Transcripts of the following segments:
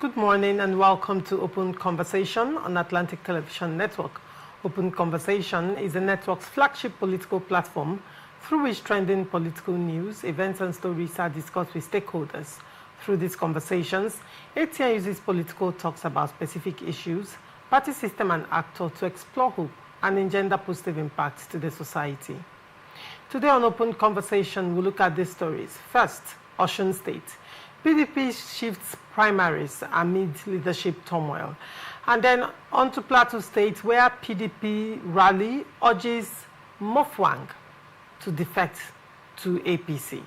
good morning and welcome to Open Conversation on Atlantic Television Network. Open Conversation is the network's flagship political platform through which trending political news, events and stories are discussed with stakeholders. Through these conversations, ATN uses political talks about specific issues, party system and actor to explore hope and engender positive impacts to the society. Today on Open Conversation, we'll look at these stories. First, Osun State. PDP shifts primaries amid leadership turmoil. And then on to Plateau State, where PDP rally urges Mofwang to defect to APC.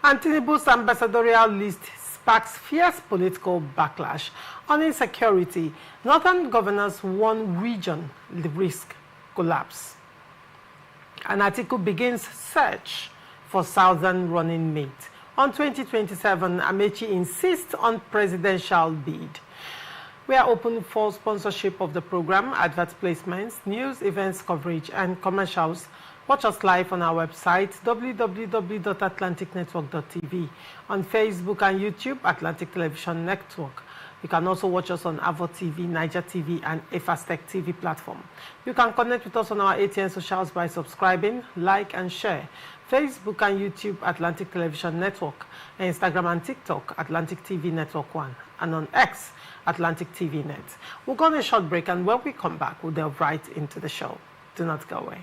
And Tinubu's ambassadorial list sparks fierce political backlash. On insecurity, northern governors warn region risk collapse. And Atiku begins search for southern running mate. On 2027, Amechi insists on presidential bid. We are open for sponsorship of the program, advert placements, news, events coverage, and commercials. Watch us live on our website, www.atlanticnetwork.tv, on Facebook and YouTube, Atlantic Television Network. You can also watch us on Avo TV, Niger TV, and Efastec TV platform. You can connect with us on our ATN socials by subscribing, like, and share. Facebook and YouTube, Atlantic Television Network, and Instagram and TikTok, Atlantic TV Network 1, and on X, Atlantic TV Net. We'll go on a short break, and when we come back, we'll delve right into the show. Do not go away.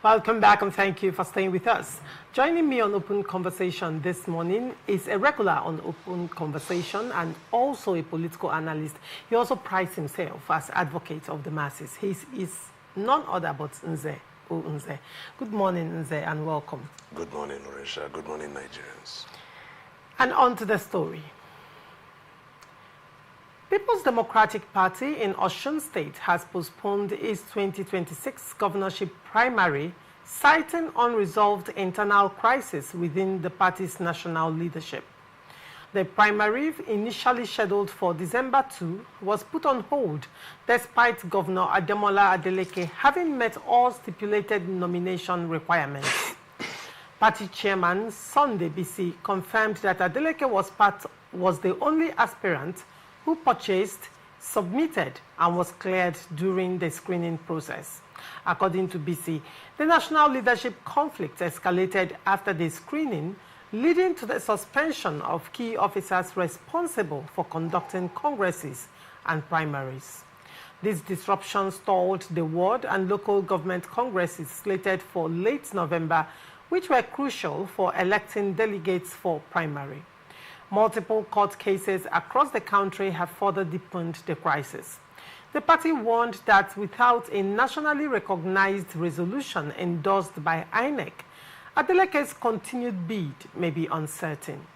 Welcome back and thank you for staying with us. Joining me on Open Conversation this morning is a regular on Open Conversation and also a political analyst. He also prides himself as advocate of the masses. He is none other but Nze. Nze. Good morning, Nze, and welcome. Good morning, Orisha. Good morning, Nigerians. And on to the story. People's Democratic Party in Osun State has postponed its 2026 governorship primary, citing unresolved internal crisis within the party's national leadership. The primary, initially scheduled for December 2, was put on hold despite Governor Ademola Adeleke having met all stipulated nomination requirements. Party chairman Sunday BC confirmed that Adeleke was the only aspirant who purchased, submitted, and was cleared during the screening process. According to BC, the national leadership conflict escalated after the screening, leading to the suspension of key officers responsible for conducting congresses and primaries. This disruption stalled the ward and local government congresses slated for late November, which were crucial for electing delegates for primary. Multiple court cases across the country have further deepened the crisis. The party warned that without a nationally recognized resolution endorsed by INEC, Adeleke's continued bid may be uncertain.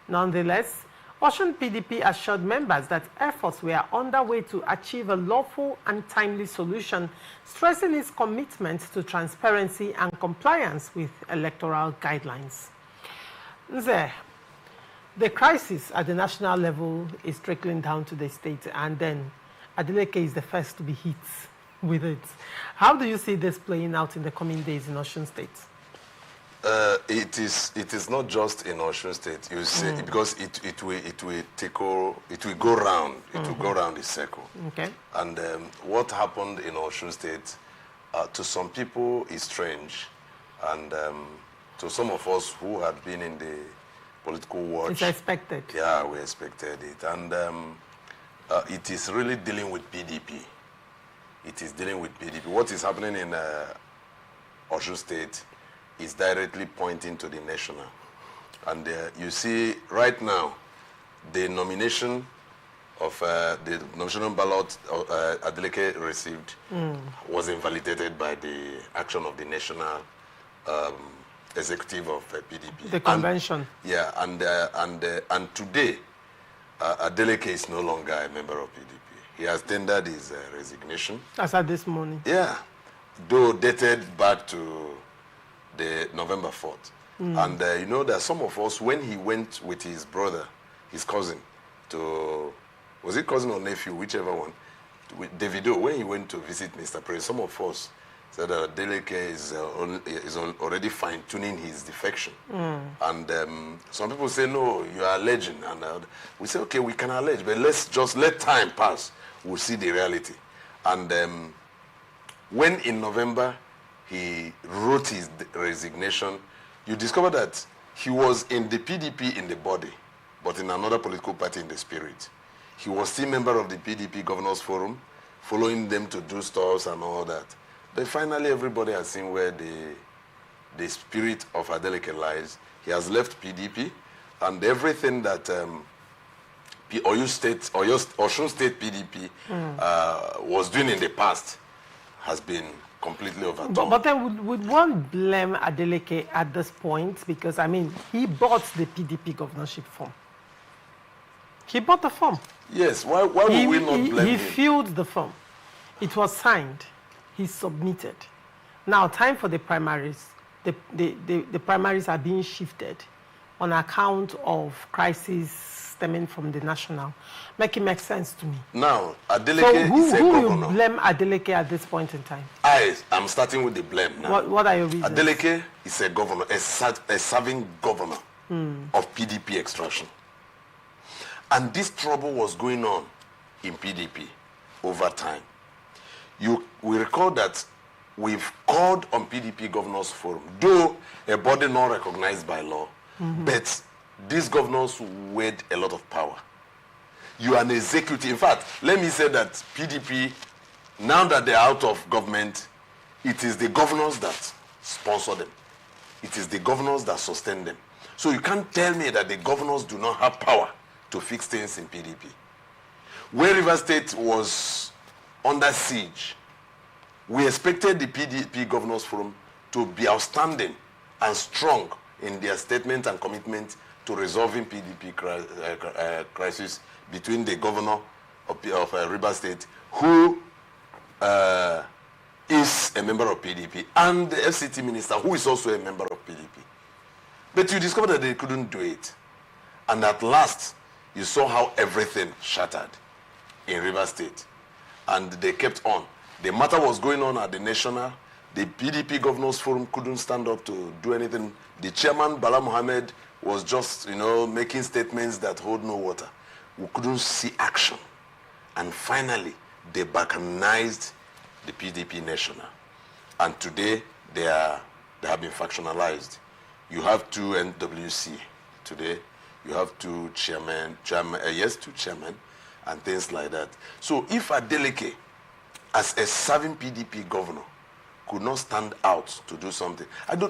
Nonetheless, Osun PDP assured members that efforts were underway to achieve a lawful and timely solution, stressing its commitment to transparency and compliance with electoral guidelines. Nze, the crisis at the national level is trickling down to the state, and then Adeleke is the first to be hit with it. How do you see this playing out in the coming days in Osun State? It is not just in Osun State. You see, because it will go round. It will go round the circle. Okay. And what happened in Osun State, to some people, is strange, and to some of us who had been in the political watch, it's expected. Yeah, we expected it, and it is really dealing with PDP. It is dealing with PDP. What is happening in Osun State is directly pointing to the national. And you see, right now, the nomination of the nomination ballot Adeleke received was invalidated by the action of the national executive of PDP. The convention. And today, Adeleke is no longer a member of PDP. He has tendered his resignation. As at this morning. Yeah, though dated back to the November 4th. And you know that some of us, when he went with his brother, his cousin, to, was it cousin or nephew, whichever one, with Davido, when he went to visit Mr. President, some of us said that Adeleke is already fine-tuning his defection. And some people say, no, you are alleging. And we say, okay, we can allege, but let's just let time pass. We'll see the reality. And when in November he wrote his resignation, you discover that he was in the PDP in the body, but in another political party in the spirit. He was still member of the PDP Governors Forum, following them to do stores and all that. But finally, everybody has seen where the spirit of Adeleke lies. He has left PDP, and everything that Osun State PDP was doing in the past has been completely overturned. But then would one blame Adeleke at this point? Because, I mean, he bought the PDP governorship form. He bought the form. Yes, why would we not blame him? He filled the form. It was signed. He submitted. Now, time for the primaries. The primaries are being shifted on account of crises stemming from the national. Make it make sense to me. Now, Adeleke is a governor. Who will blame Adeleke at this point in time? I'm starting with the blame now. What are your reasons? Adeleke is a governor, a serving governor of PDP extraction. And this trouble was going on in PDP over time. We recall that we've called on PDP Governors Forum, though a body not recognized by law, but these governors wield a lot of power. You are an executive. In fact, let me say that PDP, now that they're out of government, it is the governors that sponsor them. It is the governors that sustain them. So you can't tell me that the governors do not have power to fix things in PDP. When Rivers State was under siege, we expected the PDP Governors Forum to be outstanding and strong in their statement and commitment to resolving PDP crisis between the governor of Rivers State, who is a member of PDP, and the FCT minister, who is also a member of PDP. But you discovered that they couldn't do it. And at last, you saw how everything shattered in Rivers State. And they kept on. The matter was going on at the national. The PDP Governors Forum couldn't stand up to do anything. The chairman, Bala Mohammed, was just, making statements that hold no water. We couldn't see action. And finally, they balkanized the PDP national. And today, they have been factionalized. You have two NWC today. You have two chairmen, and things like that. So if Adeleke, as a serving PDP governor, could not stand out to do something,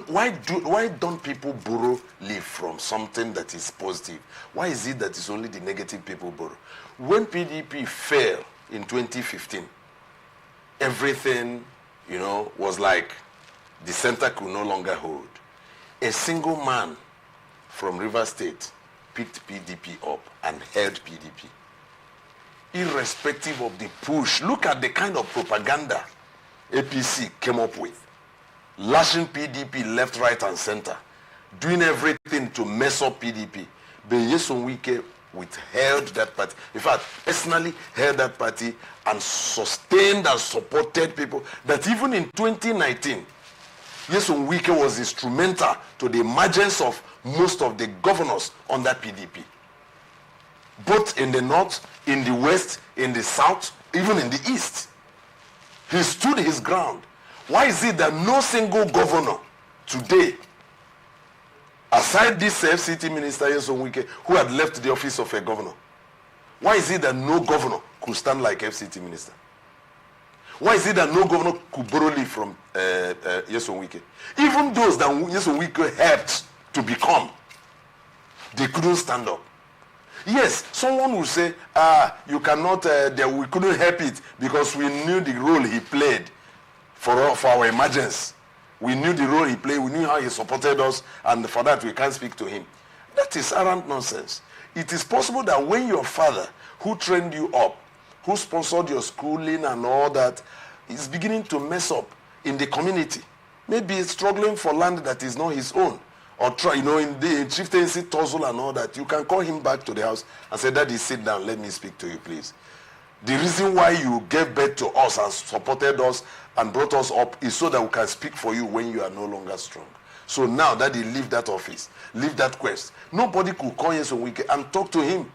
why don't people borrow leave from something that is positive? Why is it that it's only the negative people borrow? When PDP fell in 2015, everything, was like the center could no longer hold. A single man from Rivers State picked PDP up and held PDP. Irrespective of the push, look at the kind of propaganda APC came up with. Lashing PDP left, right, and center. Doing everything to mess up PDP. But Nyesom Wike withheld that party. In fact, personally held that party and sustained and supported people. That even in 2019, Nyesom Wike was instrumental to the emergence of most of the governors on that PDP. Both in the north, in the west, in the south, even in the east. He stood his ground. Why is it that no single governor today, aside this FCT minister Nyesom Wike, who had left the office of a governor, why is it that no governor could stand like FCT minister? Why is it that no governor could borrow leave from Nyesom Wike? Even those that Nyesom Wike helped to become, they couldn't stand up. Yes, someone will say, you cannot, we couldn't help it because we knew the role he played for our emergence. We knew the role he played, we knew how he supported us, and for that we can't speak to him. That is arrant nonsense. It is possible that when your father, who trained you up, who sponsored your schooling and all that, is beginning to mess up in the community, maybe he's struggling for land that is not his own, or try, in the chieftaincy tussle and all that, you can call him back to the house and say, Daddy, sit down, let me speak to you, please. The reason why you gave birth to us and supported us and brought us up is so that we can speak for you when you are no longer strong. So now that he leave that office, leave that quest, nobody could call Nyesom Wike and talk to him.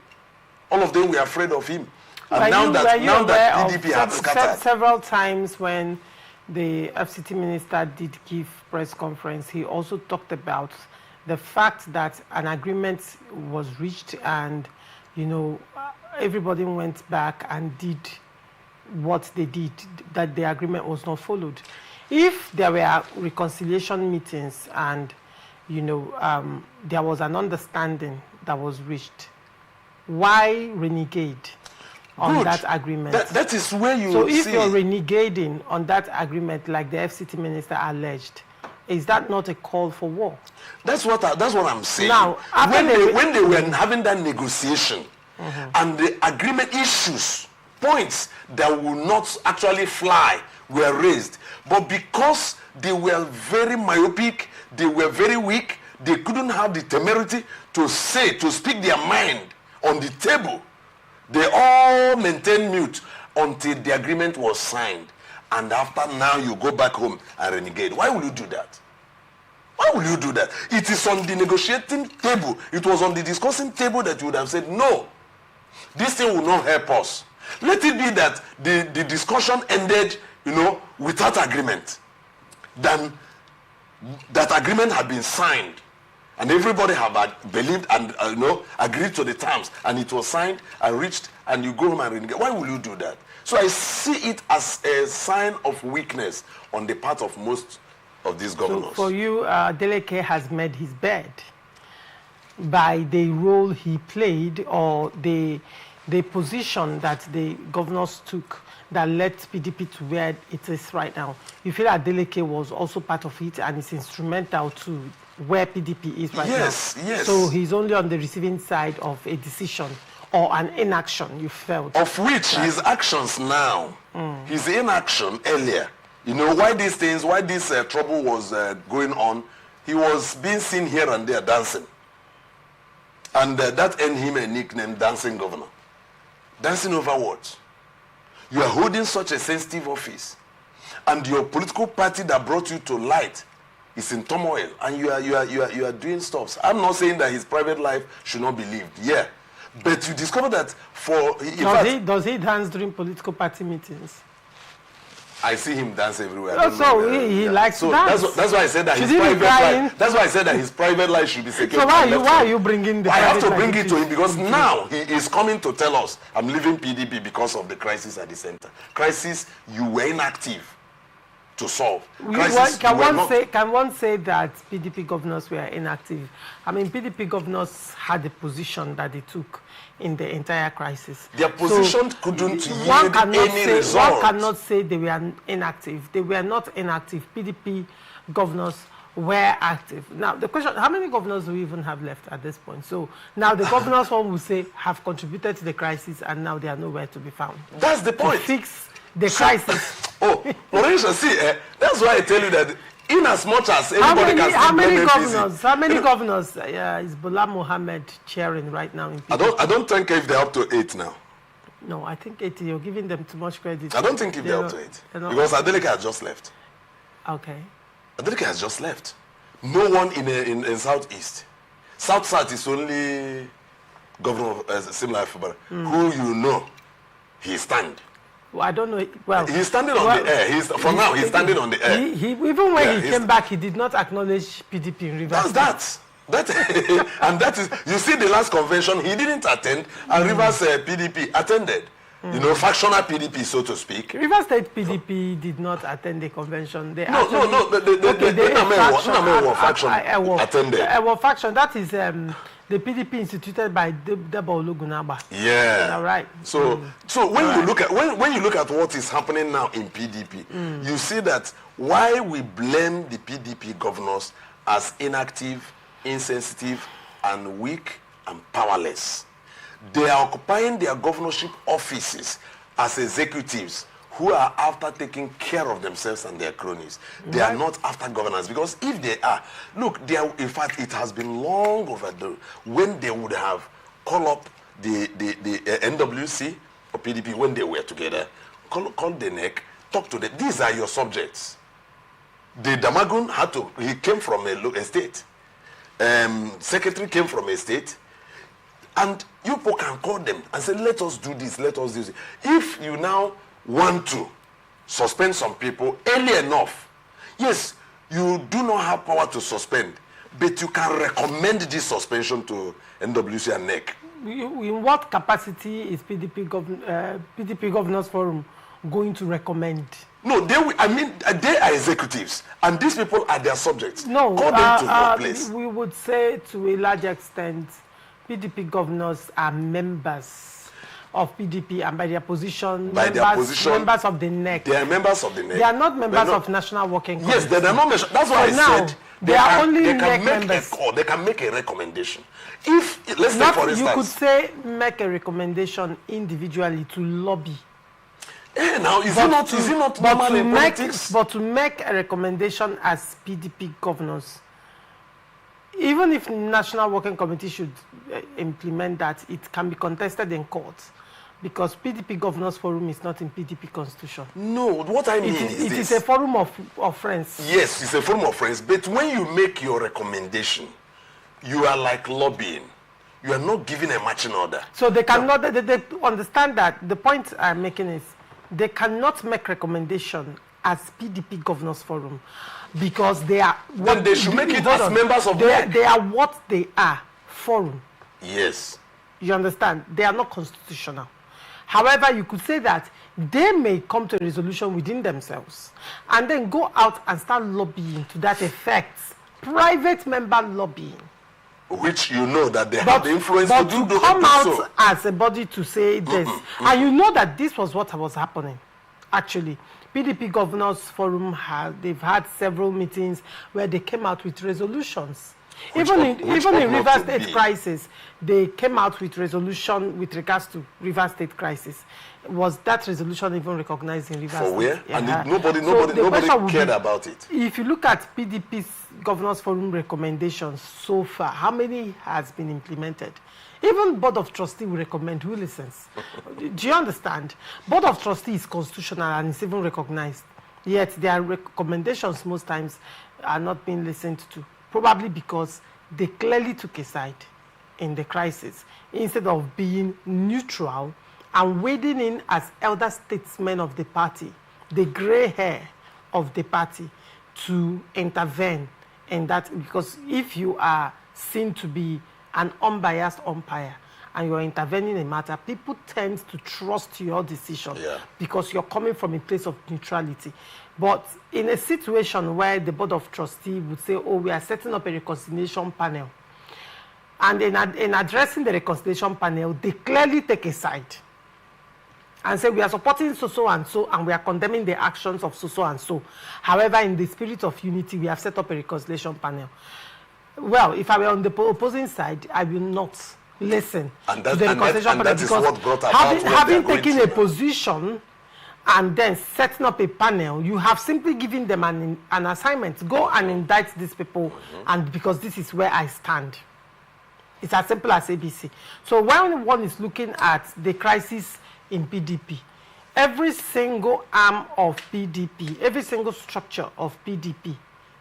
All of them were afraid of him. And now that PDP has scattered. Several times when the FCT minister did give press conference, he also talked about the fact that an agreement was reached and, everybody went back and did what they did, that the agreement was not followed. If there were reconciliation meetings and, there was an understanding that was reached, why renegade on that agreement? That is where you So if you're renegading on that agreement, like the FCT minister alleged, is that not a call for war? That's what I'm saying. Now, when they were having that negotiation, and the agreement issues, points that will not actually fly, were raised. But because they were very myopic, they were very weak, they couldn't have the temerity to speak their mind on the table. They all maintained mute until the agreement was signed. And after now you go back home and renegade. Why will you do that? Why will you do that? It is on the negotiating table. It was on the discussing table that you would have said, no, this thing will not help us. Let it be that the discussion ended, without agreement. Then that agreement had been signed. And everybody have believed and agreed to the terms. And it was signed and reached, and you go home and renegade. Why will you do that? So I see it as a sign of weakness on the part of most of these governors. So for you, Deleke has made his bed by the role he played or the position that the governors took that led PDP to where it is right now. You feel that Deleke was also part of it and is instrumental to where PDP is right now? Yes. So he's only on the receiving side of a decision or an inaction, you felt? Of which his actions now, his inaction earlier, you know, why these things, why this trouble was going on, he was being seen here and there dancing. And that earned him a nickname, Dancing Governor. Dancing over what? You are holding such a sensitive office, and your political party that brought you to light is in turmoil, and you are doing stuff. I'm not saying that his private life should not be lived. Yeah, but you discover that does he dance during political party meetings? I see him dance everywhere. So he likes to dance. That's why I said that his private life. That's why I said that his private life should be secure. So why are you bringing the? I have to bring it to him because now he is coming to tell us, I'm leaving PDP because of the crisis at the center. Crisis you were inactive to solve. Can one say that PDP governors were inactive? I mean, PDP governors had a position that they took in the entire crisis. Their position couldn't yield any result. One cannot say they were inactive. They were not inactive. PDP governors were active. Now, the question, how many governors do we even have left at this point? So now the governors, one will say, have contributed to the crisis and now they are nowhere to be found. That's the point. To fix the crisis. Lorenzo, see, that's why I tell you that in as much as anybody can how many governors is Bola Mohammed chairing right now in PDP? I don't think if they're up to 8 now. No, I think 8, you're giving them too much credit. I don't think if they're up to 8. Because Adeleke has just left. Okay. Adeleke has just left. No one in Southeast. South is only Governor of Simla Fubara, who you know, he stand. Well, I don't know. Well, he's standing on the air. He's standing on the air. Even when he came back, he did not acknowledge PDP in Rivers. And that is, you see the last convention, he didn't attend, and Rivers PDP attended. You know, factional PDP, so to speak. Rivers State PDP did not attend the convention. They no. The faction attended. Faction, that is the PDP instituted by Deba Ologunagba. Yeah. All right. So when you look at what is happening now in PDP, you see that why we blame the PDP governors as inactive, insensitive, and weak and powerless. They are occupying their governorship offices as executives who are after taking care of themselves and their cronies. They are not after governance, because if they are, look, in fact, it has been long overdue when they would have called up the NWC or PDP when they were together, call the neck, talk to them. These are your subjects. The Damagun he came from a state. Secretary came from a state. And you people can call them and say, let us do this, let us do this. If you now want to suspend some people early enough, yes, you do not have power to suspend, but you can recommend this suspension to NWC and NEC. In what capacity is PDP Governors Forum going to recommend? No, they are executives, and these people are their subjects. No, call them to your place. We would say to a large extent, PDP governors are members of PDP, and by their position, members of the NEC. They are members of the NEC. They are not members of National Working Committee. Yes, they are not members. That's why I said they are only NEC members. They can make a recommendation. If, let's say for instance, you could say make a recommendation individually to lobby. Now, is it not normal in politics? But to make a recommendation as PDP governors, even if National Working Committee should implement that, it can be contested in court, because PDP Governors Forum is not in PDP Constitution. No, what I mean it is a forum of friends. Yes, it's a forum of friends, but when you make your recommendation, you are like lobbying. You are not giving a marching order. So they cannot, they understand that. The point I'm making is, they cannot make recommendation as PDP Governors Forum, because they are... Then they should make it as members of NEC. They are what they are, forum. Yes. You understand? They are not constitutional. However, you could say that they may come to a resolution within themselves and then go out and start lobbying to that effect. Private member lobbying. Which you know that they have the influence but to do come out so. as a body to say this. And you know that this was what was happening, actually. PDP Governors Forum, they've had several meetings where they came out with resolutions. Even in River State crisis, they came out with resolution with regards to River State crisis. Was that resolution even recognized in River State? For where? Yeah. And nobody cared about it. If you look at PDP's Governors Forum recommendations so far, how many has been implemented? Even Board of Trustees will recommend. Who listens? Do you understand? Board of Trustees is constitutional and is even recognized. Yet their recommendations most times are not being listened to. Probably because they clearly took a side in the crisis instead of being neutral and wading in as elder statesmen of the party, the gray hair of the party, to intervene in that. Because if you are seen to be an unbiased umpire and you're intervening in a matter, people tend to trust your decision because you're coming from a place of neutrality. But in a situation where the Board of Trustees would say, oh, we are setting up a reconciliation panel, and in addressing the reconciliation panel, they clearly take a side and say, we are supporting so and so, and we are condemning the actions of so and so. However, in the spirit of unity, we have set up a reconciliation panel. Well, if I were on the opposing side, I will not listen to the reconciliation panel, because having taken a position and then setting up a panel, you have simply given them an assignment. Go and indict these people, and because this is where I stand. It's as simple as ABC. So when one is looking at the crisis in PDP, every single arm of PDP, every single structure of PDP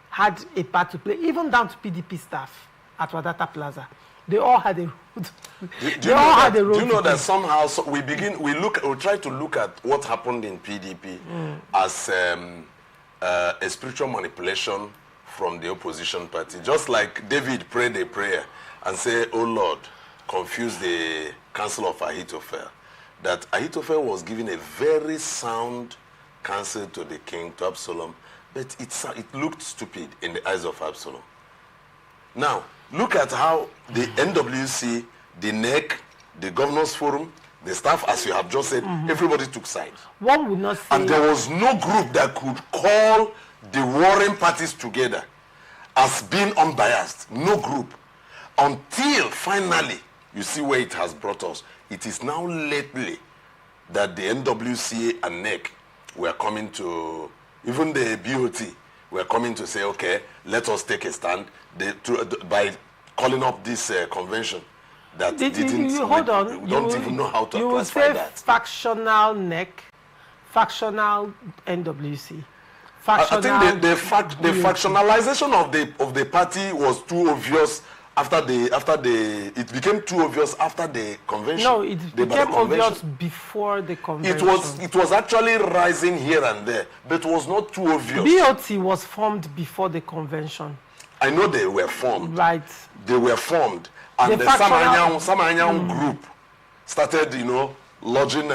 had a part to play, even down to PDP staff at Wadata Plaza. They all had a role. Do you know that somehow we try to look at what happened in PDP as a spiritual manipulation from the opposition party? Just like David prayed a prayer and said, "Oh Lord, confuse the counsel of Ahithophel." That Ahithophel was giving a very sound counsel to the king, to Absalom, but it looked stupid in the eyes of Absalom. Now, look at how the NWC, the NEC, the Governors Forum, the staff, as you have just said, everybody took sides. One would not say... And there was no group that could call the warring parties together as being unbiased. No group. Until finally, you see where it has brought us. It is now lately that the NWC and NEC were coming to, even the BOT, were coming to say, okay, let us take a stand by calling up this convention that hold on. We don't even know how to classify that. You will say factional NEC, factional NWC. I think the factionalization of the party was too obvious it became too obvious after the convention. No, it became obvious before the convention. It was actually rising here and there, but it was not too obvious. BOT was formed before the convention. I know they were formed. Right. They were formed. And the Samanyang group started, lodging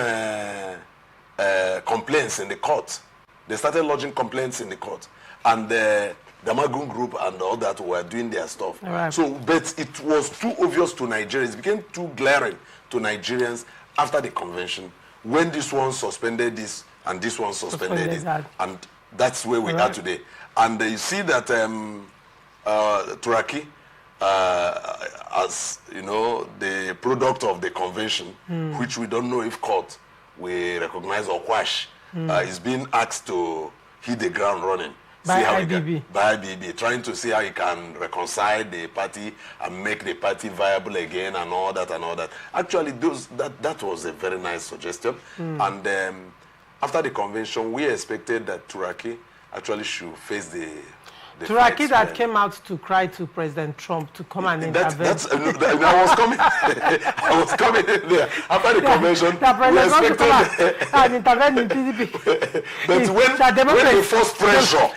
complaints in the court. They started lodging complaints in the court. And the Magun group and all that were doing their stuff. Right. So, but it was too obvious to Nigerians. It became too glaring to Nigerians after the convention, when this one suspended this and this one suspended this. And that's where we are today. And you see that Turaki, as the product of the convention, which we don't know if court we recognize or quash, is being asked to hit the ground running. By IBB, trying to see how he can reconcile the party and make the party viable again and all that and all that. Actually, that was a very nice suggestion. And after the convention, we expected that Turaki actually should face the Turaki that came out to cry to President Trump to come and intervene. I was coming. I was coming in there after the convention. We expected and intervene in PDP. But when the first pressure,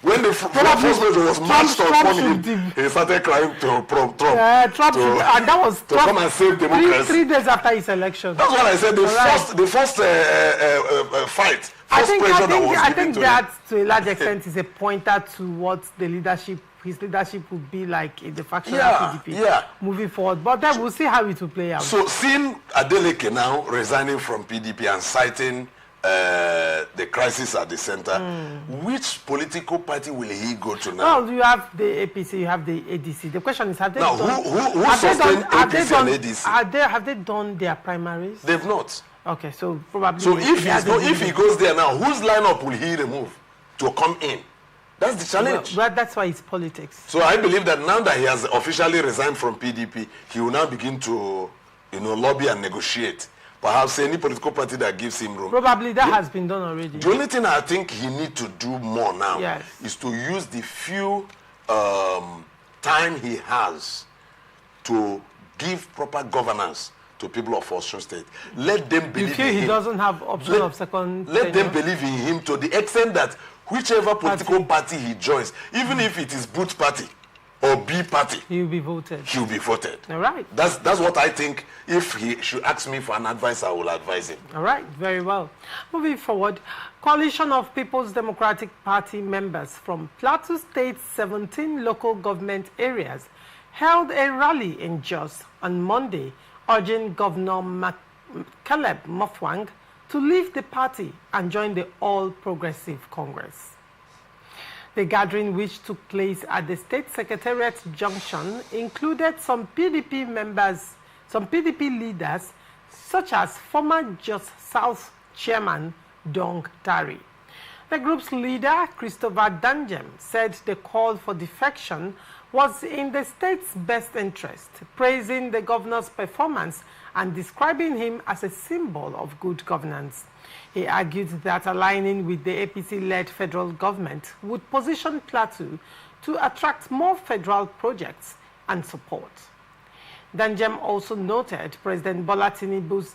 was marched upon him, he started crying to Trump. And that was to come and save democracy. 3 days after his election. That's what I said. The first fight. I think that to a large extent is a pointer to what his leadership would be like in the faction of PDP moving forward. But then we'll see how it will play out. So seeing Adeleke now resigning from PDP and citing the crisis at the center, which political party will he go to now? Well, you have the APC, you have the ADC. The question is, have they done... Who sustained APC and ADC? Have they done their primaries? They've not. Okay, so probably... So if he goes there now, whose lineup will he remove to come in? That's the challenge. Well, that's why it's politics. So I believe that now that he has officially resigned from PDP, he will now begin to, lobby and negotiate. Perhaps any political party that gives him room. Probably that has been done already. The only thing I think he needs to do more now is to use the few time he has to give proper governance to people of Osun State. Let them believe in him. He doesn't have option of second Let them believe in him to the extent that whichever political party he joins, even if it is Boot Party or B Party, he will be voted. He will be voted. All right. That's what I think. If he should ask me for an advice, I will advise him. All right. Very well. Moving forward, Coalition of People's Democratic Party members from Plateau State's 17 local government areas held a rally in Jos on Monday, urging Governor Caleb Mutfwang to leave the party and join the All Progressive Congress. The gathering, which took place at the State Secretariat Junction, included some PDP leaders, such as former Jos South Chairman Dong Tari. The group's leader, Christopher Danjem, said the call for defection was in the state's best interest, praising the governor's performance and describing him as a symbol of good governance. He argued that aligning with the APC-led federal government would position Plateau to attract more federal projects and support. Danjem also noted President Bola Tinubu's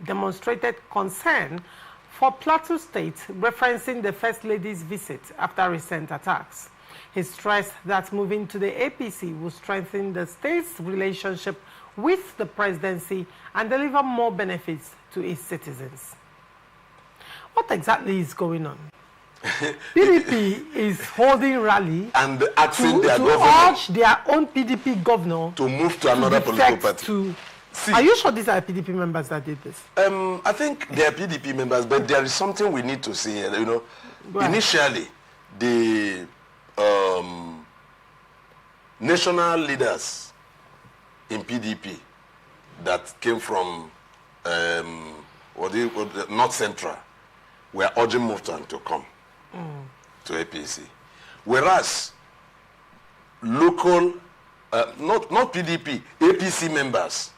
demonstrated concern for Plateau State, referencing the First Lady's visit after recent attacks. He stressed that moving to the APC will strengthen the state's relationship with the presidency and deliver more benefits to its citizens. What exactly is going on? PDP is holding rally and asking to urge their own PDP governor to move to another political party. Are you sure these are PDP members that did this? I think they are PDP members, but there is something we need to see. Initially, the national leaders in PDP that came from North Central were urging Mutfwang to come to APC. Whereas local, not PDP, APC members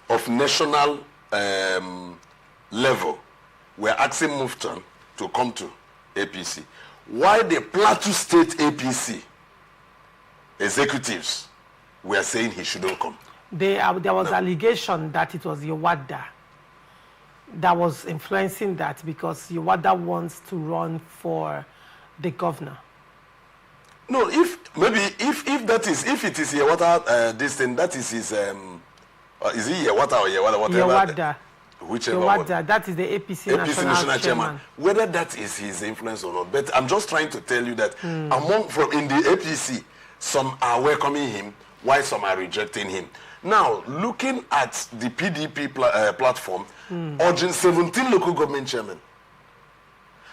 of national level were asking Mutfwang to come to APC. Why the Plateau State APC executives were saying he shouldn't come? There was allegation that it was Yewada that was influencing that, because Yewada wants to run for the governor. No, if it is Yewada, this thing, that is his, is he Yewada or Yewada, whatever? Yewada. Whichever Yewada, that is the APC national chairman. Whether that is his influence or not, but I'm just trying to tell you that in the APC, some are welcoming him, while some are rejecting him. Now, looking at the PDP platform, urging 17 local government chairmen,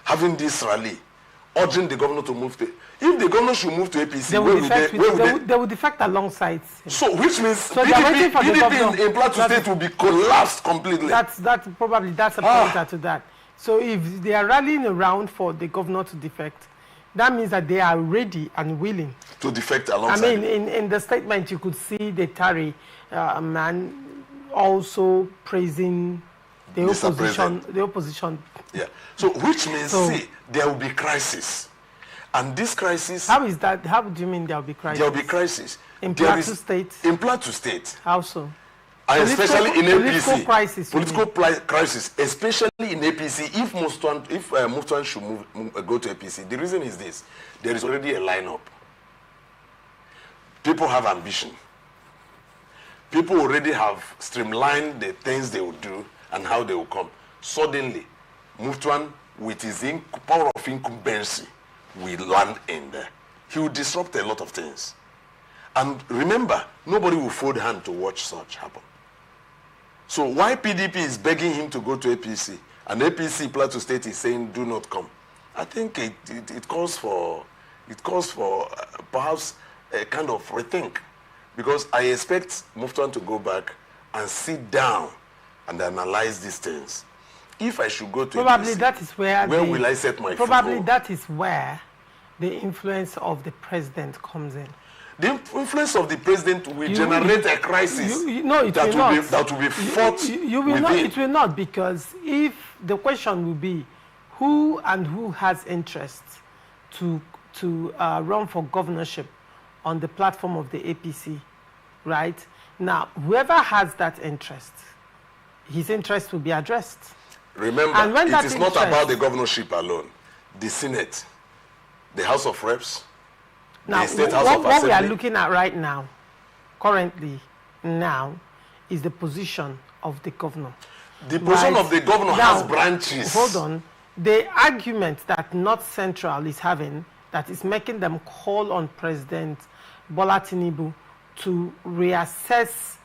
having this rally, urging the governor to move to... If the governor should move to APC, they will defect alongside him. So, which means PDP in Plateau State will be collapsed completely. That's a pointer to that. So, if they are rallying around for the governor to defect, that means that they are ready and willing to defect alongside. I mean, in the statement, you could see the Tari man also praising the opposition. Yeah. So, which means, see, there will be crisis. And this crisis... How is that? How do you mean there will be crisis? There will be crisis. In Plateau State? In Plateau State. How so? And especially in APC. Political crisis. Political crisis, especially in APC. If Muftuan should go to APC, the reason is this. There is already a lineup. People have ambition. People already have streamlined the things they will do and how they will come. Suddenly, Muftuan, with his power of incumbency, will land in there. He will disrupt a lot of things. And remember, nobody will fold hand to watch such happen. So why PDP is begging him to go to APC, and APC Plateau State is saying do not come? I think it calls for perhaps a kind of rethink, because I expect Muftuan to go back and sit down and analyze these things. If I should go to probably APC, that is where will I set my probably football? That is where the influence of the president comes in. The influence of the president will generate a crisis that will be fought within. It will not, because if the question will be who has interest to run for governorship on the platform of the APC, right? Now, whoever has that interest, his interest will be addressed. Remember, it is not about the governorship alone. The Senate, the House of Reps, now, the State House of Assembly. What we are looking at right now, currently, is the position of the governor. The position of the governor has branches. Hold on. The argument that North Central is having, that is making them call on President Bola Tinubu to reassess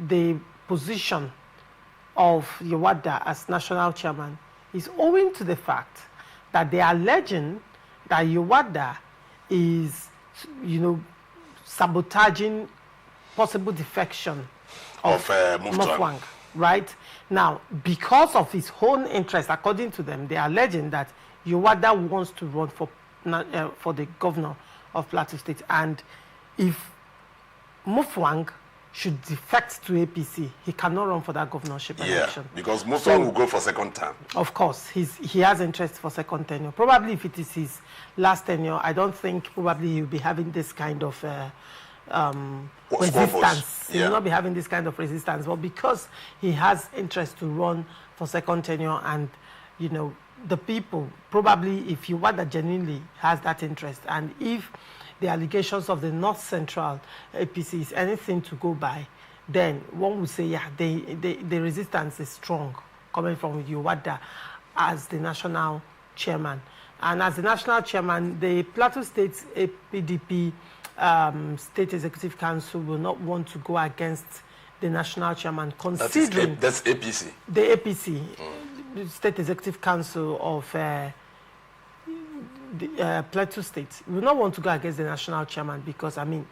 the position of Yewada as national chairman, is owing to the fact that they are alleging that Yewada is, sabotaging possible defection of Mufwang, right? Now, because of his own interest, according to them, they are alleging that Yewada wants to run for the governor of Plateau State, and if Mufwang should defect to APC, he cannot run for that governorship election. Because Mufwang will go for second term. Of course, he has interest for second tenure. Probably if it is his last tenure, I don't think probably he'll be having this kind of resistance. He will not be having this kind of resistance. But because he has interest to run for second tenure, and the people, probably if Yewada genuinely has that interest, and if the allegations of the North Central APC is anything to go by, then one would say, the resistance is strong coming from Yewada as the national chairman. And as the national chairman, the Plateau State PDP State Executive Council will not want to go against the national chairman, considering... That's APC. The APC, the State Executive Council of Plateau State, will not want to go against the national chairman because, the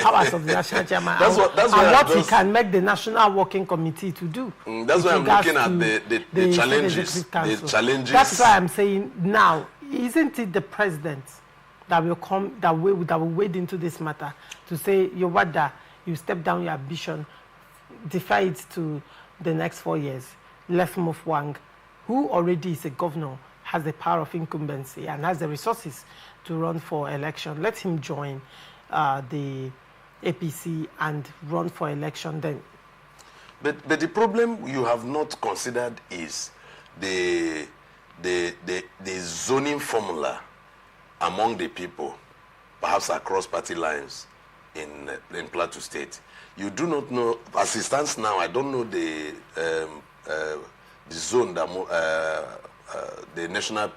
powers of the national chairman what he can make the National Working Committee to do. That's why I'm looking at the challenges. The challenges. That's why I'm saying now, isn't it the president that will come, that will wade into this matter to say, Yewada, you step down your ambition, defy it to the next 4 years, left Mufwang, who already is a governor, has the power of incumbency and has the resources to run for election. Let him join the APC and run for election then. But the problem you have not considered is the zoning formula among the people, perhaps across party lines in Plateau State. You do not know, as it stands now, I don't know the zone that the national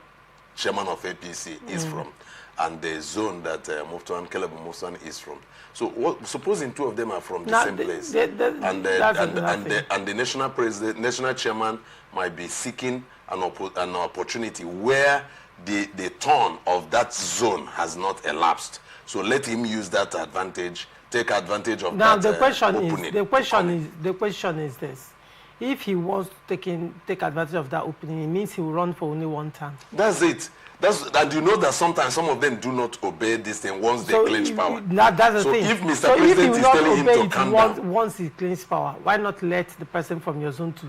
chairman of APC is from, and the zone that Caleb Muftuan is from. So supposing two of them are from the same place, and the national president, national chairman might be seeking an opportunity where the turn of that zone has not elapsed. So let him use that advantage, take advantage of that opening. The question is this. If he wants to take advantage of that opening, it means he will run for only one term. That's it. And you know that sometimes some of them do not obey this thing once they clinch power. That's the thing. If Mr. President is telling him to calm down. Once he clinches power, why not let the person from your zone to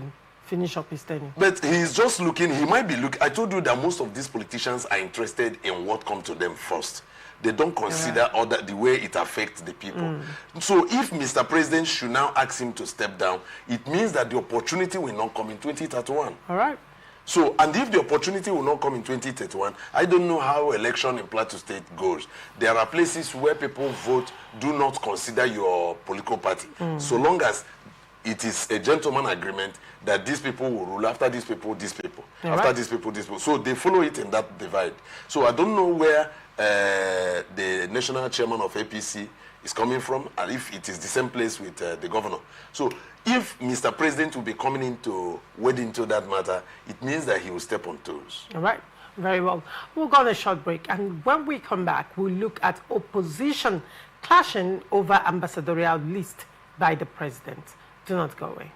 finish up his tenure. But he's just looking, he might be looking, I told you that most of these politicians are interested in what comes to them first. They don't consider the way it affects the people. So if Mr. President should now ask him to step down, it means that the opportunity will not come in 2031. All right. So, and if the opportunity will not come in 2031, I don't know how election in Plateau State goes. There are places where people vote, do not consider your political party. So long as it is a gentleman agreement that these people will rule, after these people, these people. After these people, these people. So they follow it in that divide. So I don't know where the national chairman of APC is coming from, and if it is the same place with the governor. So if Mr. President will be coming wade into that matter, it means that he will step on toes. All right. Very well. We'll go on a short break, and when we come back, we'll look at opposition clashing over ambassadorial list by the president. Do not go away.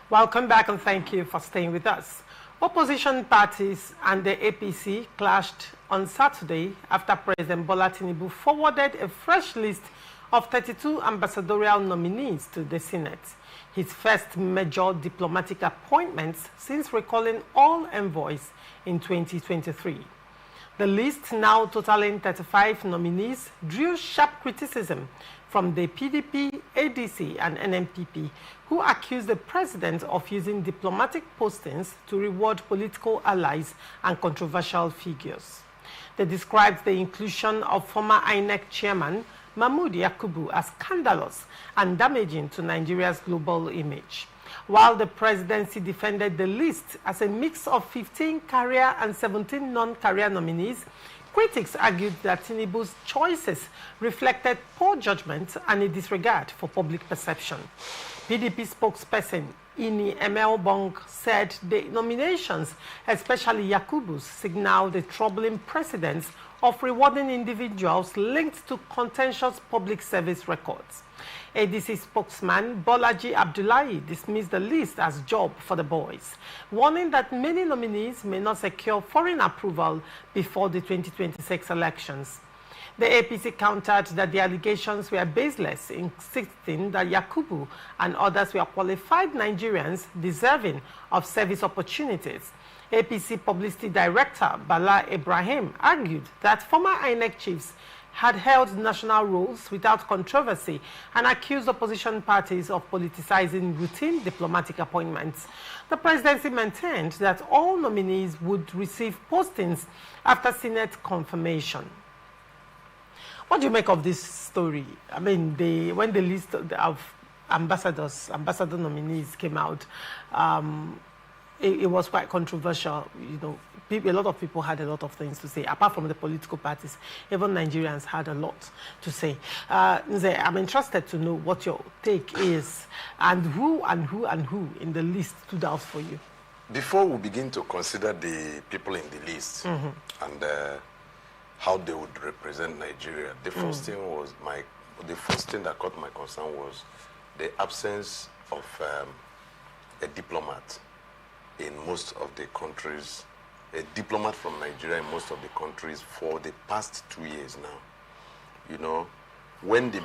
Welcome back and thank you for staying with us. Opposition parties and the APC clashed on Saturday after President Bola Tinubu forwarded a fresh list of 32 ambassadorial nominees to the Senate, his first major diplomatic appointments since recalling all envoys in 2023. The list, now totaling 35 nominees, drew sharp criticism from the PDP, ADC, and NNPP, who accused the president of using diplomatic postings to reward political allies and controversial figures. They described the inclusion of former INEC chairman Mahmood Yakubu as scandalous and damaging to Nigeria's global image. While the presidency defended the list as a mix of 15 career and 17 non-career nominees, critics argued that Tinubu's choices reflected poor judgment and a disregard for public perception. PDP spokesperson Ini Emelbong said the nominations, especially Yakubu's, signaled a troubling precedent of rewarding individuals linked to contentious public service records. ADC spokesman Bolaji Abdullahi dismissed the list as job for the boys, warning that many nominees may not secure foreign approval before the 2026 elections. The APC countered that the allegations were baseless, insisting that Yakubu and others were qualified Nigerians deserving of service opportunities. APC Publicity Director Bala Ibrahim argued that former INEC chiefs had held national roles without controversy and accused opposition parties of politicizing routine diplomatic appointments. The presidency maintained that all nominees would receive postings after Senate confirmation. What do you make of this story? I mean, when the list of ambassador nominees came out, it was quite controversial. You know, a lot of people had a lot of things to say. Apart from the political parties, even Nigerians had a lot to say. Nze, I'm interested to know what your take is, and who in the list stood out for you. Before we begin to consider the people in the list and how they would represent Nigeria, the first thing that caught my concern was the absence of a diplomat in most of the countries, a diplomat from Nigeria in most of the countries for the past 2 years now. You know, when the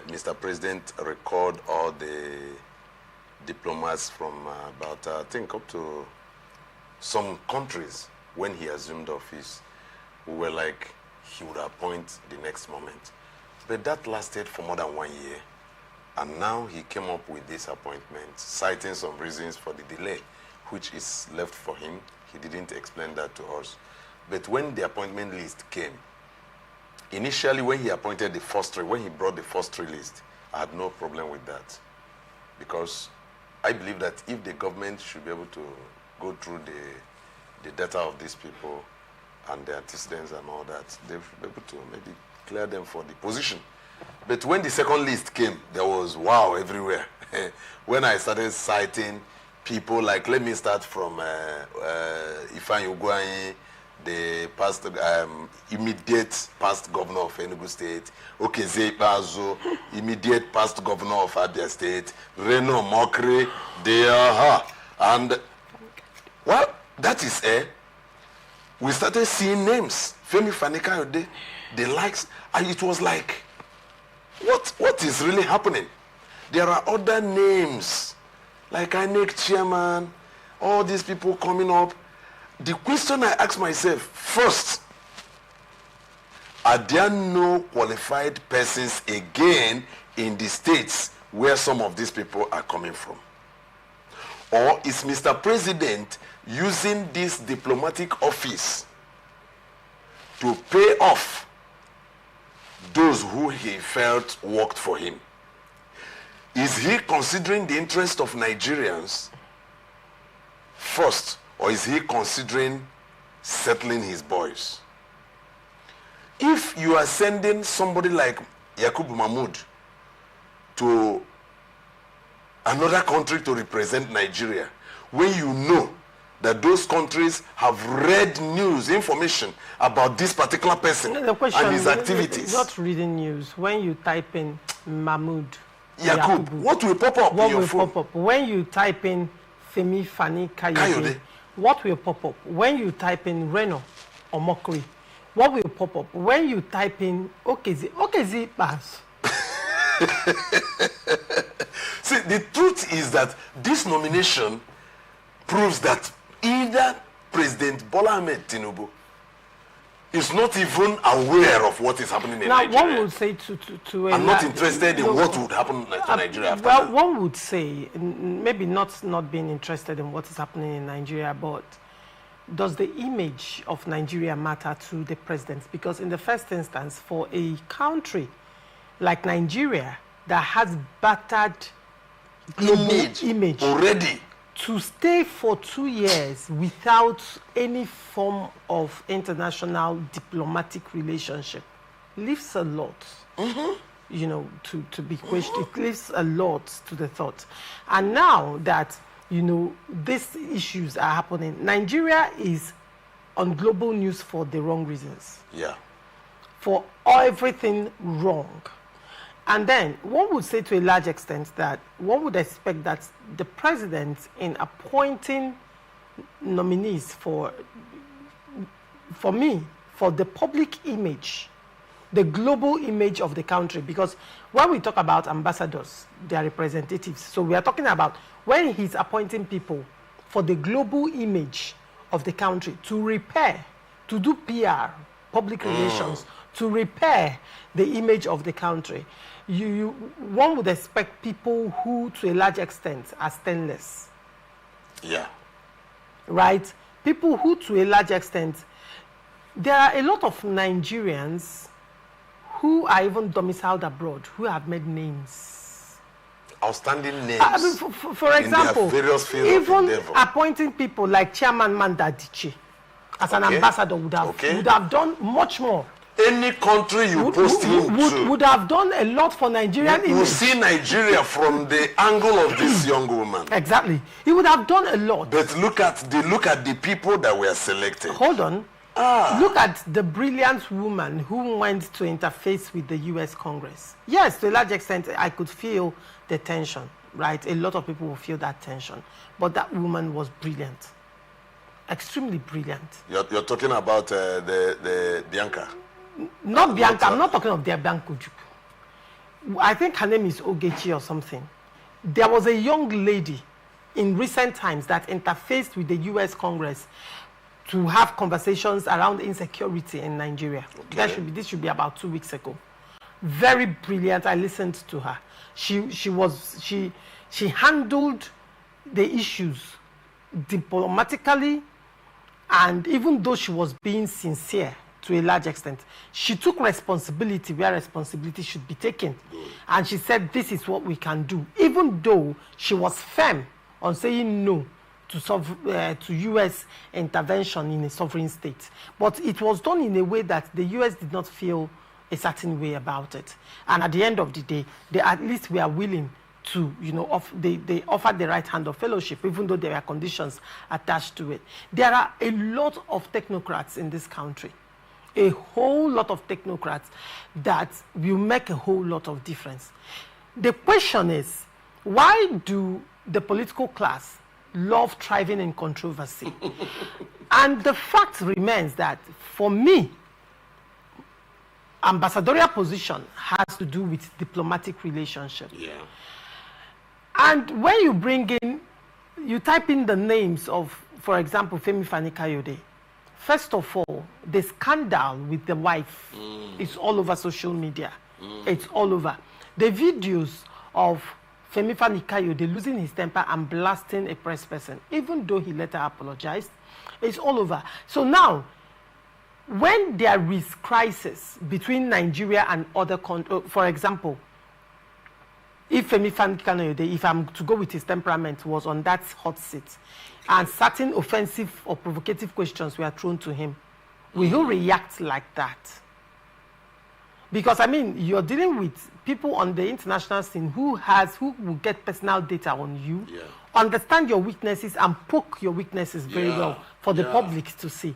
Mr. President recalled all the diplomats from about, I think, up to some countries when he assumed office, we were like, he would appoint the next moment. But that lasted for more than 1 year. And now he came up with this appointment, citing some reasons for the delay, which is left for him. He didn't explain that to us. But when the appointment list came, initially when he appointed the first three, when he brought the first three list, I had no problem with that. Because I believe that if the government should be able to go through the data of these people and their antecedents and all that, they should be able to maybe clear them for the position. But when the second list came, there was wow everywhere. When I started citing people like, let me start from Ifeanyi Ugwuanyi, the past, immediate past governor of Enugu State, Okezie Ikpeazu, immediate past governor of Abia State, Reno Mokri, and well, that is we started seeing names. Femi Fani-Kayode, the likes, and it was like, what is really happening? There are other names, like INEC chairman, all these people coming up. The question I ask myself, first, are there no qualified persons again in the states where some of these people are coming from? Or is Mr. President using this diplomatic office to pay off those who he felt worked for him? Is he considering the interest of Nigerians first, or is he considering settling his boys? If you are sending somebody like Yakubu Mahmood to another country to represent Nigeria, when you know that those countries have read news, information about this particular person and his activities. Not reading news. When you type in Mahmood Yakubu, what will pop up in your phone? Pop up? When you type in Femi Fani Kayode, Kayode. what will pop up when you type in Reno or Mokri? What will pop up when you type in Okezi Pass? See, the truth is that this nomination proves that either President Bola Ahmed Tinubu is not even aware of what is happening in Nigeria. Now, one would say to I'm not interested in what would happen to Nigeria after well, that. one would say, maybe not being interested in what is happening in Nigeria, but does the image of Nigeria matter to the president? Because in the first instance, for a country like Nigeria that has battered global image already, to stay for 2 years without any form of international diplomatic relationship leaves a lot, you know, to be questioned. It leaves a lot to the thought. And now that, you know, these issues are happening, Nigeria is on global news for the wrong reasons. Yeah. For everything wrong. And then one would say to a large extent that one would expect that the president, in appointing nominees for the public image, the global image of the country, because when we talk about ambassadors, they are representatives. So we are talking about when he's appointing people for the global image of the country to repair, to do PR, public relations, to repair the image of the country. One would expect people who, to a large extent, are stainless. Yeah. Right? People who, to a large extent, there are a lot of Nigerians who are even domiciled abroad, who have made names. Outstanding names. I mean, for example, in their various fields even of endeavor. appointing people like Chairman Mandadiche as an ambassador would have done much more. Any country you post him to would have done a lot for Nigerian image. You see Nigeria from the angle of this young woman. Exactly. He would have done a lot. But look at the people that were selected. Hold on. Look at the brilliant woman who went to interface with the US Congress. Yes, to a large extent, I could feel the tension, right? A lot of people will feel that tension. But that woman was brilliant. Extremely brilliant. You're talking about the Bianca? Not Bianca. I'm not talking of their Bianca Ojukwu. I think her name is Ogechi or something. There was a young lady in recent times that interfaced with the US Congress to have conversations around insecurity in Nigeria. Okay. This should be about 2 weeks ago. Very brilliant. I listened to her. She handled the issues diplomatically, and even though she was being sincere to a large extent, she took responsibility where responsibility should be taken. And she said, this is what we can do, even though she was firm on saying no to U.S. intervention in a sovereign state. But it was done in a way that the U.S. did not feel a certain way about it. And at the end of the day, they at least were willing to, you know, they offered the right hand of fellowship, even though there were conditions attached to it. There are a lot of technocrats in this country, a whole lot of technocrats that will make a whole lot of difference. The question is, why do the political class love thriving in controversy? And the fact remains that, for me, ambassadorial position has to do with diplomatic relationship. Yeah. And when you bring in, you type in the names of, for example, Femi Fani Kayode. First of all, the scandal with the wife is all over social media. It's all over. The videos of Femi Fani Kayode losing his temper and blasting a press person, even though he later apologized, it's all over. So now, when there is crisis between Nigeria and other countries, for example, if Femi Fani Kayode, if I'm to go with his temperament, was on that hot seat, and certain offensive or provocative questions were thrown to him, will he react like that? Because, I mean, you're dealing with people on the international scene who will get personal data on you, understand your weaknesses and poke your weaknesses very well for the public to see.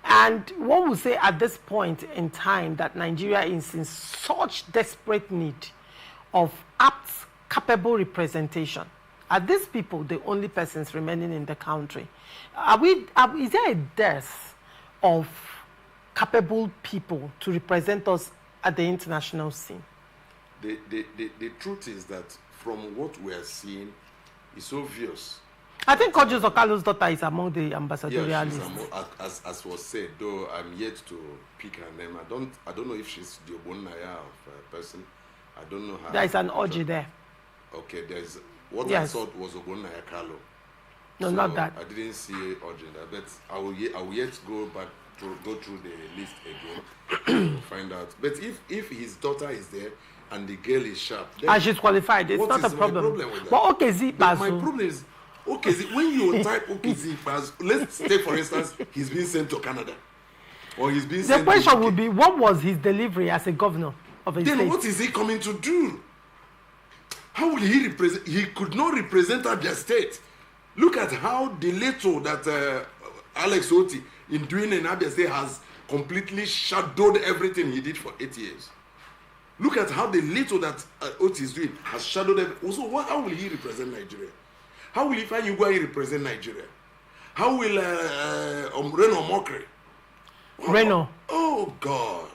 And one would say at this point in time that Nigeria is in such desperate need of apt, capable representation. Are these people the only persons remaining in the country? Is there a dearth of capable people to represent us at the international scene? The truth is that from what we are seeing, it's obvious. I think Kojo Zokalo's daughter is among the ambassadorialists. Yes, as was said, though I'm yet to pick her name. I don't know if she's the Ogbonnaya of person. I don't know her. There is an Oji there. Okay, there's what I thought was Ogbonnaya Carlo. No, so not that. I didn't see Oji there, but I will yet go back to go through the list again to find out. But if his daughter is there and the girl is sharp, and she's qualified, it's not a problem. With that? But my problem is when you type Okezie, let's take for instance, he's been sent to Canada, or he's been sent. The question would be, what was his delivery as a governor of a state? Then what is he coming to do? How will he represent? He could not represent Abia State. Look at how the little that Alex Oti in doing in Abia State has completely shadowed everything he did for 8 years. Look at how the little that Oti is doing has shadowed everything. Also, how will he represent Nigeria? How will Ifeanyi Ugwuanyi represent Nigeria? How will Reno Mokri? Reno. Oh God.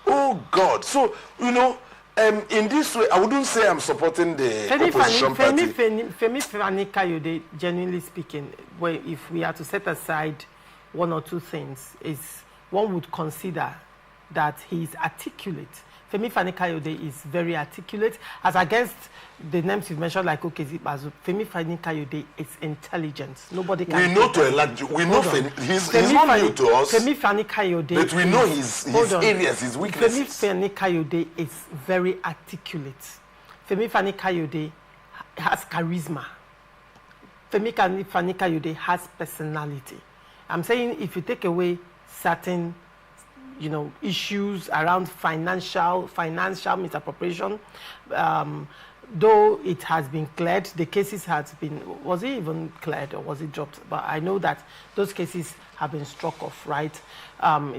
Oh God. So, in this way, I wouldn't say I'm supporting the opposition party. Femi Fani-Kayode, genuinely speaking, if we are to set aside one or two things, is one would consider that he is articulate. Femi Fani-Kayode is very articulate, as against the names you've mentioned, like Okezie Ikpeazu. Femi Fani-Kayode is intelligent. Nobody can. We know to a large. We know he's not new to us. Femi Fani-Kayode, but we know his areas, his weaknesses. Femi Fani-Kayode is very articulate. Femi Fani-Kayode has charisma. Femi Fani-Kayode has personality. I'm saying if you take away certain issues around financial misappropriation, though it has been cleared, the cases was it even cleared or was it dropped? But I know that those cases have been struck off, right?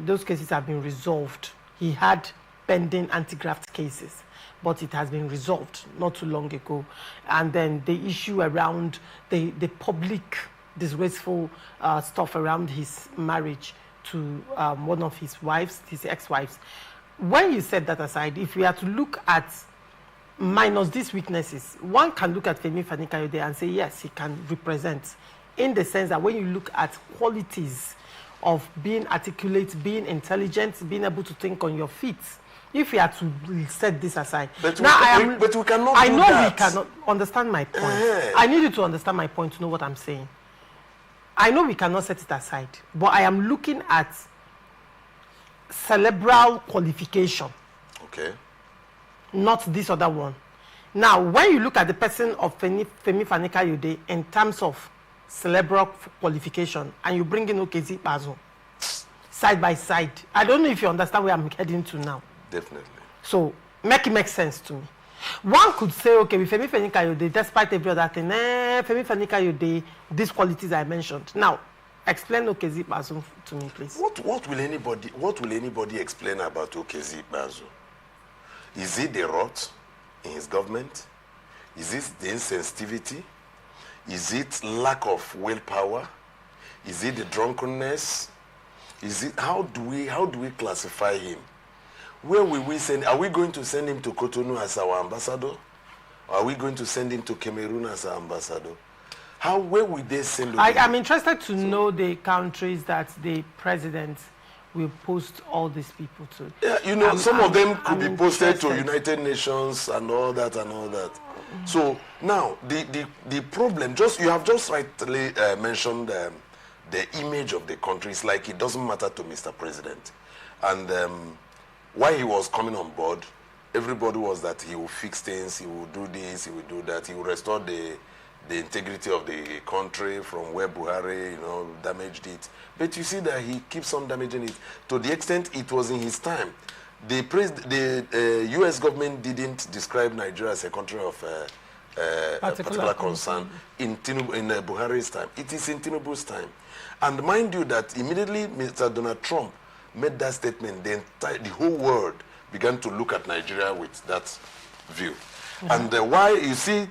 Those cases have been resolved. He had pending anti-graft cases, but it has been resolved not too long ago. And then the issue around the public disgraceful stuff around his marriage to one of his wives, his ex-wives. When you set that aside, if we are to look at minus these weaknesses, one can look at Femi Fani-Kayode and say, yes, he can represent, in the sense that when you look at qualities of being articulate, being intelligent, being able to think on your feet, if we are to set this aside. But we cannot do that. We cannot understand my point. I need you to understand my point to know what I'm saying. I know we cannot set it aside, but I am looking at cerebral qualification. Okay. Not this other one. Now, when you look at the person of Femi Fani-Kayode in terms of cerebral qualification, and you bring in Okezie Ikpeazu side by side, I don't know if you understand where I'm heading to now. Definitely. So, make it make sense to me. One could say, okay, with Femi Fani-Kayode, despite every other thing, Femi Fani-Kayode, these qualities I mentioned. Now, explain Okezie Ikpeazu to me, please. What will anybody explain about Okezie Ikpeazu? Is it the rot in his government? Is it the insensitivity? Is it lack of willpower? Is it the drunkenness? Is it how do we classify him? Where will we send? Are we going to send him to Cotonou as our ambassador? Or are we going to send him to Cameroon as our ambassador? Where will they send him? I'm interested to know the countries that the president will post all these people to. Yeah, some of them could be posted to United Nations and all that and all that. So now the problem, you have just rightly mentioned the image of the country. It's like it doesn't matter to Mr. President. And while he was coming on board, everybody was that he will fix things, he will do this, he will do that, he will restore the integrity of the country from where Buhari, damaged it. But you see that he keeps on damaging it to the extent it was in his time. The U.S. government didn't describe Nigeria as a country of particular concern in Buhari's time. It is in Tinubu's time. And mind you that immediately Mr. Donald Trump made that statement, the whole world began to look at Nigeria with that view. And why, you see,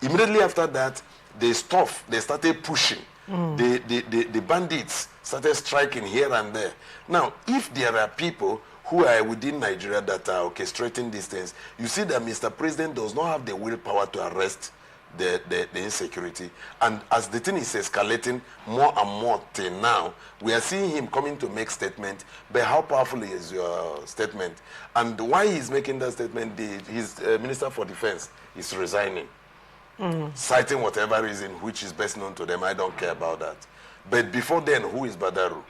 Immediately after that, they started pushing. The bandits started striking here and there. Now, if there are people who are within Nigeria that are orchestrating these things, you see that Mr. President does not have the willpower to arrest the insecurity. And as the thing is escalating more and more till now, we are seeing him coming to make statement. But how powerful is your statement? And why he's making that statement, his Minister for Defense is resigning. Citing whatever reason which is best known to them. I don't care about that. But before then, who is Badaru?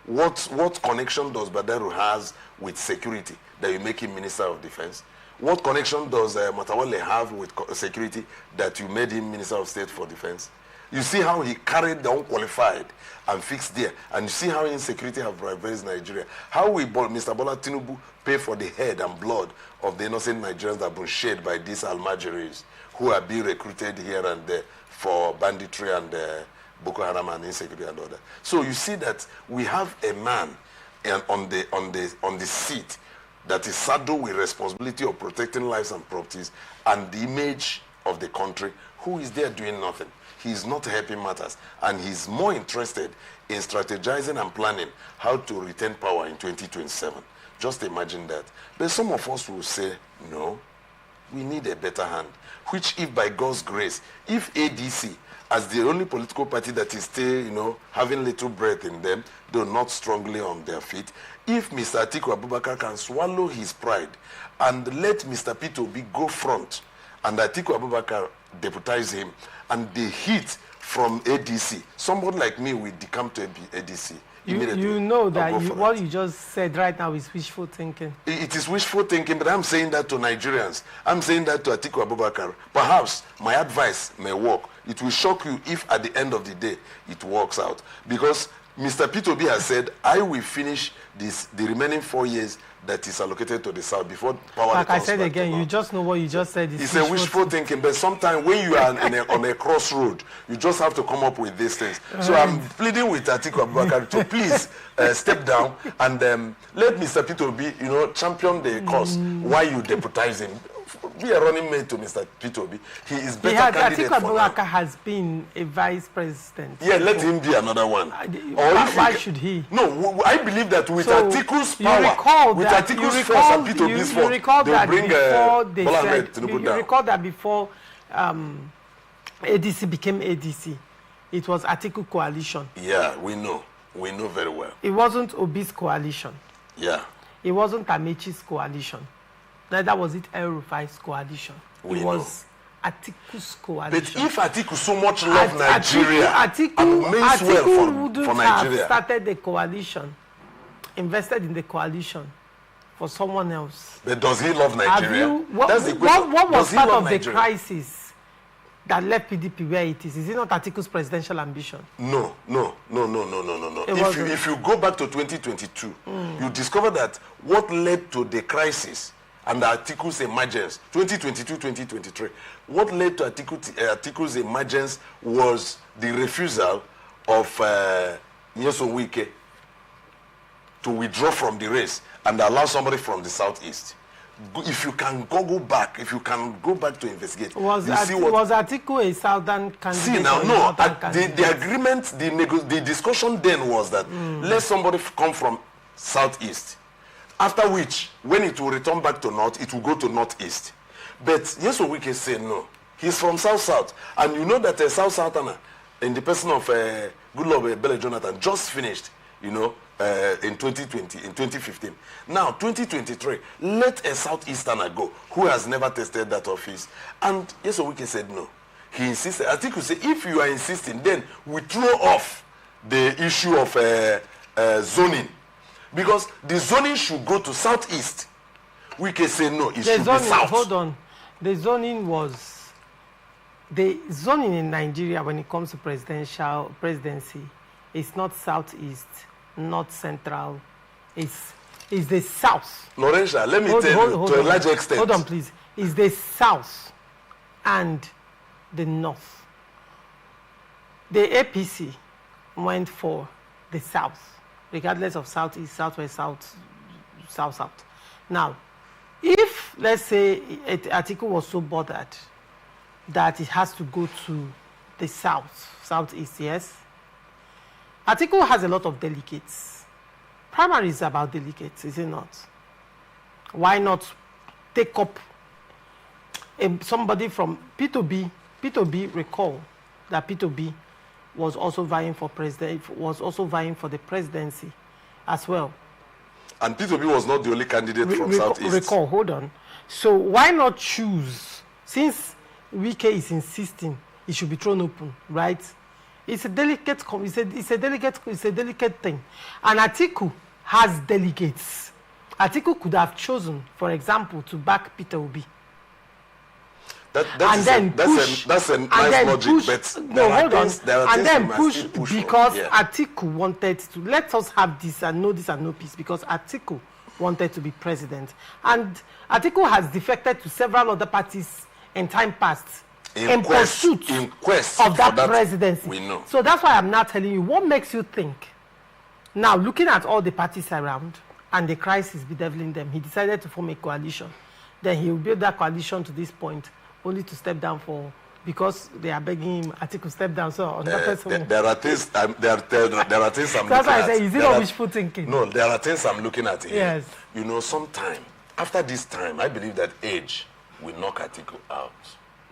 What connection does Badaru has with security that you make him Minister of Defense? What connection does Matawale have with security that you made him Minister of State for Defense? You see how he carried the unqualified and fixed there. And you see how insecurity have ravaged Nigeria. How will Mr. Bola Tinubu pay for the head and blood of the innocent Nigerians that have been shed by these Almajiris who are being recruited here and there for banditry and Boko Haram and insecurity and all that. So you see that we have a man on the seat that is saddled with responsibility of protecting lives and properties and the image of the country, who is there doing nothing. He's not helping matters, and he's more interested in strategizing and planning how to retain power in 2027. Just imagine that. But some of us will say, no, we need a better hand, which if by God's grace, if ADC, as the only political party that is still, having little breath in them, though not strongly on their feet, if Mr. Atiku Abubakar can swallow his pride and let Mr. Peter Obi go front and Atiku Abubakar deputize him, and the heat from ADC, somebody like me will decamp to ADC. You know that what you just said right now is wishful thinking. It is wishful thinking, but I'm saying that to Nigerians. I'm saying that to Atiku Abubakar. Perhaps my advice may work. It will shock you if at the end of the day it works out. Because Mr. Peter Obi has said, I will finish the remaining 4 years that is allocated to the South before power. Like I said again, you just know what you just said. It's a wishful thinking, but sometimes when you are on a crossroad, you just have to come up with these things. So I'm pleading with Atiku Abubakar to please step down and let Mr. Peter Obi, champion the cause while you deputize him. Be a running mate to Mr. Peter Obi. He is better candidate Atiku for now. Abubakar has been a vice president. Yeah, let him be another one. Why should he? No, I believe that with Atiku's power, with Atiku's force and Peter Obi's force, they'll bring Bola Ahmed Tinubu down. You recall that before ADC became ADC, it was Atiku coalition. Yeah, we know. We know very well. It wasn't Obi's coalition. Yeah. It wasn't Amechi's coalition. Neither was it El Rufai's coalition. It was Atiku's coalition. But if Atiku so much love Nigeria and means well for Nigeria, have started the coalition, invested in the coalition for someone else. But does he love Nigeria? That's the question. What was part of the crisis that left PDP where it is? Is it not Atiku's presidential ambition? No. If you go back to 2022, you discover that what led to the crisis and Atiku's emergence, 2022-2023, what led to Atiku's emergence was the refusal of Nyesom Wike to withdraw from the race and allow somebody from the southeast. If you can go back to investigate, was Atiku a southern candidate? See now, no. The agreement, the discussion then was that let somebody come from southeast. After which, when it will return back to north, it will go to northeast. But Nyesom Wike said no. He's from south-south. And you know that a south-southerner, in the person of Goodluck Bello Jonathan, just finished, in 2015. Now, 2023, let a southeasterner go who has never tested that office. And Nyesom Wike said no. He insisted. Atiku said, if you are insisting, then we throw off the issue of zoning. Because the zoning should go to southeast. We can say no, it should be south. Hold on. The zoning in Nigeria when it comes to presidency is not southeast, not central. It's the south. Lorenza, let me tell you to a large extent. Hold on, please. It's the south and the north. The APC went for the south, regardless of southeast, southwest, south. Now, if, let's say, Atiku was so bothered that it has to go to the southeast, yes. Atiku has a lot of delegates. Primary is about delegates, is it not? Why not take up somebody from P2B? P2B, recall that P2B was also vying for the presidency as well. And P2B was not the only candidate from Southeast. Recall, hold on. So why not choose, since Wike is insisting it should be thrown open, right? It's a delicate thing. And Atiku has delegates. Atiku could have chosen, for example, to back Peter Obi. That's a nice logic, but no, hold on. And then push because yeah. Atiku wanted to, let us have this and no peace, because Atiku wanted to be president. And Atiku has defected to several other parties in time past in pursuit of that presidency. We know. So that's why I'm now telling you, what makes you think, now looking at all the parties around and the crisis bedeviling them, he decided to form a coalition. Then he will build that coalition to this point, only to step down because they are begging him, Atiku, step down. So there are things I'm looking at. That's why I say, is it not wishful thinking? No, there are things I'm looking at here. Yes. You know, sometime, after this time, I believe that age will knock Atiku out.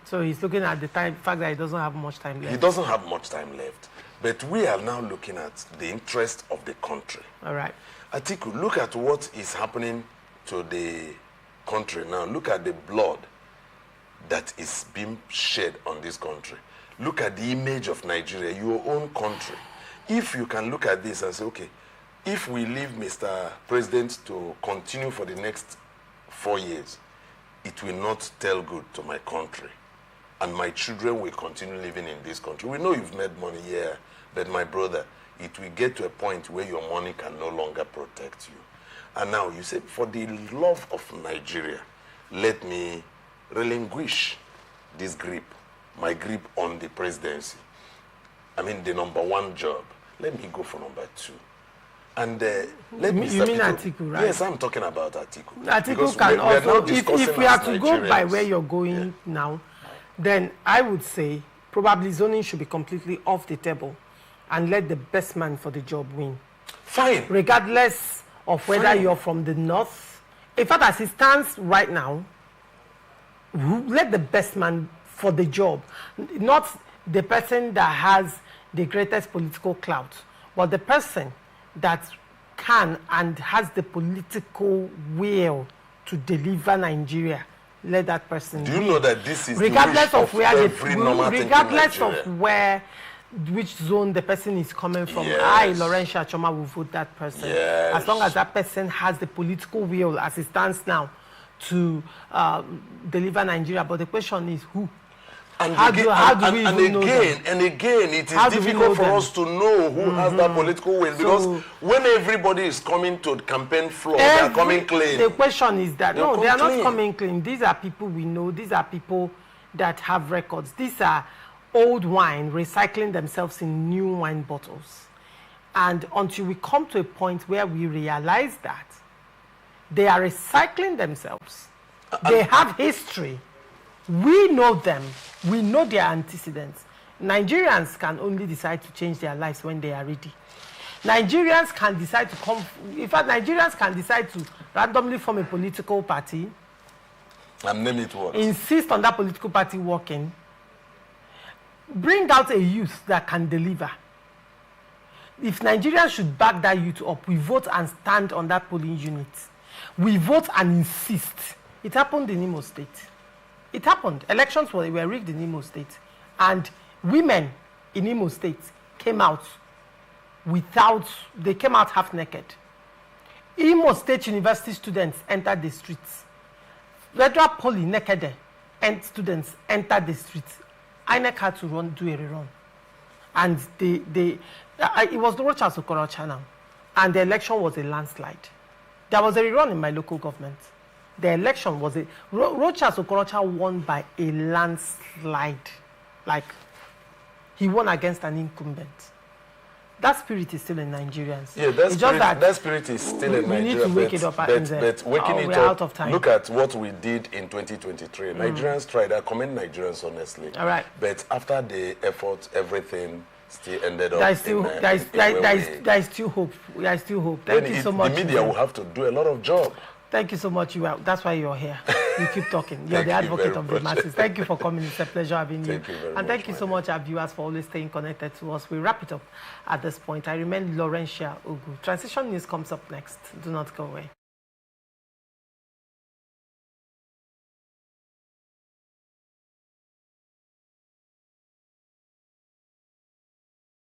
So he's looking at the fact that he doesn't have much time left. He doesn't have much time left. But we are now looking at the interest of the country. All right. Atiku, look at what is happening to the country now. Look at the blood that is being shed on this country. Look at the image of Nigeria, your own country. If you can look at this and say, okay, if we leave Mr. President to continue for the next 4 years, it will not tell good to my country. And my children will continue living in this country. We know you've made money here, but my brother, it will get to a point where your money can no longer protect you. And now you say, for the love of Nigeria, let me relinquish this grip, my grip on the presidency. I mean, the #1 job. Let me go for #2. And let me... You mean Atiku, right? Yes, I'm talking about Atiku. Atiku can also, if we are to go by where you're going now, then I would say probably zoning should be completely off the table and let the best man for the job win. Fine. Regardless of whether you're from the north. In fact, as it stands right now, let the best man for the job, not the person that has the greatest political clout, but the person that can and has the political will to deliver Nigeria. Let that person do you know that this is regardless the wish of where regardless of which zone the person is coming from. Yes. I, Laurentia Choma, will vote that person. Yes. As long as that person has the political will as it stands now to deliver Nigeria. But the question is who? And again, it is difficult for us to know who has that political will, because when everybody is coming to the campaign floor, they are coming clean. The question is that, no, they are not coming clean. These are people we know. These are people that have records. These are old wine recycling themselves in new wine bottles. And until we come to a point where we realize that they are recycling themselves, they have history. We know them. We know their antecedents. Nigerians can only decide to change their lives when they are ready. Nigerians can decide to come... In fact, Nigerians can decide to randomly form a political party. And name it what? Insist on that political party working. Bring out a youth that can deliver. If Nigerians should back that youth up, we vote and stand on that polling unit. We vote and insist. It happened in Imo State. It happened. Elections were rigged in Imo State. And women in Imo State came out they came out half naked. Imo State University students entered the streets. Federal Poly naked and students entered the streets. INEC had to do a rerun. And it was the Rochas Okorocha now. And the election was a landslide. There was a rerun in my local government. The election was Rochas Okorocha won by a landslide. Like, he won against an incumbent. that spirit is still in Nigerians. Yeah, that spirit is still in Nigeria. We need to wake it up. But waking it we're up, out of time. look at what we did in 2023. Nigerians tried. I commend Nigerians, honestly. All right. But after the effort, everything still ended up. There is still hope. There is still hope. Thank you so much. The media will have to do a lot of job. Thank you so much. That's why you're here. You keep talking. You're the advocate of the masses. Thank you for coming. It's a pleasure having you. Thank you very much. And thank you so much, our viewers, for always staying connected to us. We wrap it up at this point. I remain Laurentia Ugu. Transition News comes up next. Do not go away.